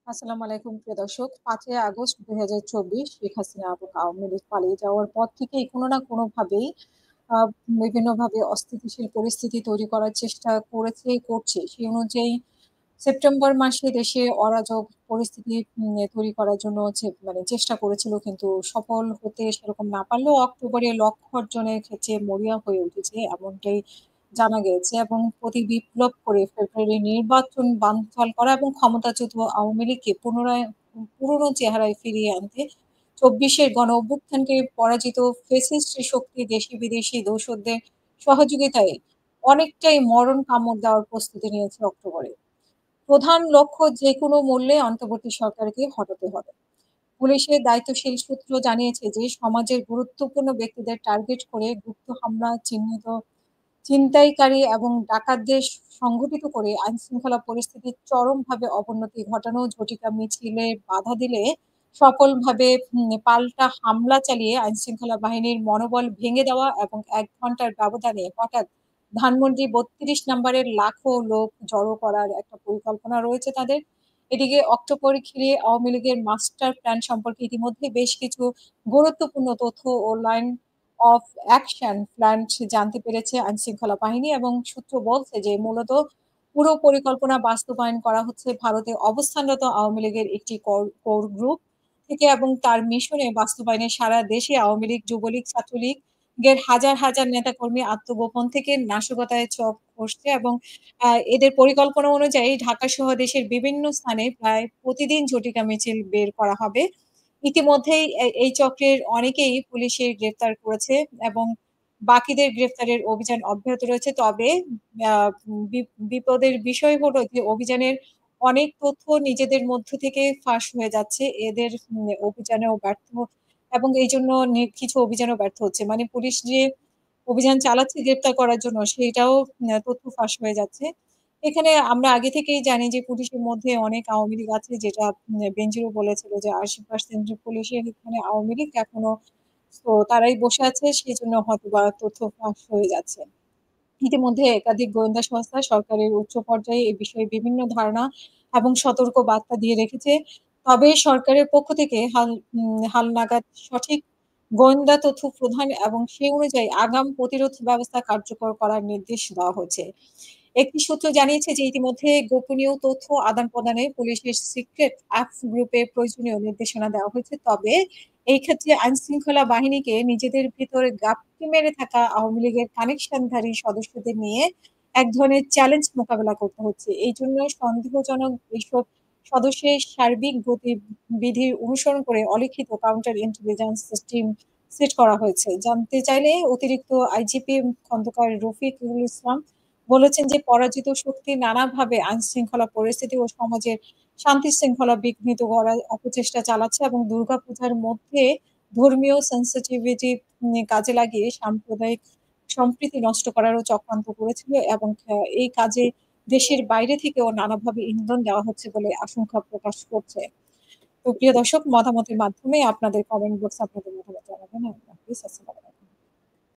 আসসালামু আলাইকুম প্রিয় দর্শক। ৫ই আগস্ট ২০২৪ শেখ হাসিনা এবং আওয়ামী লীগ পালিয়ে যাওয়ার পর থেকেই কোনো না কোনোভাবেই আ বিভিন্নভাবে অস্থিতিশীল পরিস্থিতি তৈরি করার চেষ্টা করেছে, করছে। সেই অনুযায়ী সেপ্টেম্বর মাসে দেশে অরাজক পরিস্থিতি তৈরি করার জন্য মানে চেষ্টা করেছিল কিন্তু সফল হতে সেরকম না পারলেও অক্টোবরে লক্ষ্য অর্জনের ক্ষেত্রে মরিয়া হয়ে উঠেছে এমনটাই জানা গিয়েছে এবং প্রতি বিপ্লব করে ফেব্রুয়ারি নির্বাচন বানচাল করা এবং ক্ষমতাচ্যুত আওয়ামী লীগকে পুনরায় পুরনো চেহারায় ফিরিয়ে আনতে ২৪ এর গণঅভ্যুত্থানকে পরাজিত ফ্যাসিস্ট শক্তি দেশি-বিদেশি দোসরদের সহযোগিতায় অনেকটাই মরণ কামড় দেওয়ার প্রস্তুতি নিয়েছে অক্টোবরে। প্রধান লক্ষ্য যেকোনো মূল্যে অন্তর্বর্তী সরকারকে হটাতে হবে। পুলিশের দায়িত্বশীল সূত্র জানিয়েছে যে সমাজের গুরুত্বপূর্ণ ব্যক্তিদের টার্গেট করে গুপ্ত হামলা, চিহ্নিত ছিনতাইকারী এবং ডাকাতদের সংগঠিত করে আইনশৃঙ্খলা পরিস্থিতির চরমভাবে অবনতি ঘটানো, ঝটিকা মিছিলে বাধা দিলে সফলভাবে পাল্টা হামলা চালিয়ে আইনশৃঙ্খলা বাহিনীর মনোবল ভেঙে দেওয়া এবং ১ ঘন্টার ব্যবধানে হঠাৎ ধানমন্ডি ৩২ নম্বরের লাখো লোক জড়ো করার একটা পরিকল্পনা রয়েছে তাদের। এদিকে অক্টোবর ঘিরে আওয়ামী লীগের মাস্টার প্ল্যান সম্পর্কে ইতিমধ্যে বেশ কিছু গুরুত্বপূর্ণ তথ্য ও লাইন অফ অ্যাকশন প্ল্যান জানতে পেরেছে আইনশৃঙ্খলা বাহিনী এবং সূত্র বলছে যে মূলত পুরো পরিকল্পনা বাস্তবায়ন করা হচ্ছে ভারতে অবস্থানরত আওয়ামী লীগের একটি কোর গ্রুপ থেকে এবং তার মিশনে বাস্তবায়নে সারা দেশে আওয়ামী লীগ, যুবলীগ, ছাত্রলীগের হাজার নেতাকর্মী আত্মগোপন থেকে নাশকতায় চোখ কষছে এবং এদের পরিকল্পনা অনুযায়ী ঢাকাসহ দেশের বিভিন্ন স্থানে প্রায় প্রতিদিন ঝটিকা মিছিল বের করা হবে। ইতিমধ্যেই এই চক্রের অনেকেই পুলিশে গ্রেফতার করেছে এবং বাকিদের গ্রেফতারের অভিযান অব্যাহত রয়েছে। তবে আ বি বিপদের বিষয় হলো যে অভিযানের অনেক তথ্য নিজেদের মধ্য থেকে ফাঁস হয়ে যাচ্ছে। এদের অভিযানেও ব্যর্থ এবং এইজন্য কিছু অভিযানেও ব্যর্থ হচ্ছে। মানে পুলিশ যে অভিযান চালাচ্ছে গ্রেপ্তার করার জন্য সেটাও তথ্য ফাঁস হয়ে যাচ্ছে। এখানে আমরা আগে থেকেই জানি যে পুলিশের মধ্যে অনেক আওয়ামী লীগ আছে যেটা বেনজিরও বলেছিল যে ৮০% পুলিশের এখানে আওয়ামী লীগ এখনো তো তারাই বসে আছে সেজন্য হয়তোবা তথ্য ফাঁস হয়ে যাচ্ছে। ইতিমধ্যে একাধিক গোয়েন্দা সংস্থা সরকারের উচ্চ পর্যায়ে এ বিষয়ে বিভিন্ন ধারণা এবং সতর্ক বার্তা দিয়ে রেখেছে। তবে সরকারের পক্ষ থেকে হালনাগাদ সঠিক গোয়েন্দা তথ্য প্রদান এবং সেই অনুযায়ী আগাম প্রতিরোধ ব্যবস্থা কার্যকর করার নির্দেশ দেওয়া হয়েছে। একটি সূত্র জানিয়েছে যে ইতিমধ্যে গোপনীয় তথ্য আদান-প্রদানে পুলিশের সিক্রেট অ্যাপস গ্রুপে প্রয়োজনীয় নির্দেশনা দেওয়া হয়েছে। তবে এই ক্ষেত্রে আইনশৃঙ্খলা বাহিনীকে নিজেদের ভেতরে গাপটি মেরে থাকা আওয়ামী লীগের কানেকশনধারী সদস্যদের নিয়ে এক ধরনের চ্যালেঞ্জ মোকাবেলা করতে হচ্ছে। এইজন্য সন্দেহজনক এসব সদস্যের সার্বিক গতিবিধি অনুসরণ করে অলিখিত কাউন্টার ইন্টেলিজেন্স সিস্টেম সেট করা হয়েছে। জানতে চাইলে অতিরিক্ত আইজিপি খন্দকার রফিকুল ইসলাম বলেছেন যে পরাজিত শক্তি নানাভাবে আইনশৃঙ্খলা পরিস্থিতি ও সমাজের শান্তি শৃঙ্খলা বিঘ্নিত করার অপচেষ্টা চালাচ্ছে এবং দুর্গাপূজার মধ্যে ধর্মীয় সেনসিটিভিটি কাজে লাগিয়ে সাম্প্রদায়িক সম্প্রীতি নষ্ট করারও চক্রান্ত করেছিল এবং এই কাজে দেশের বাইরে থেকেও নানাভাবে ইন্ধন দেওয়া হচ্ছে বলে আশঙ্কা প্রকাশ করছে। তো প্রিয় দর্শক মতামতের মাধ্যমে আপনাদের কমেন্ট বক্সে আপনাদের মতামত জানাবেন। আল্লাহ হাফেজ। আসসালামু আলাইকুম।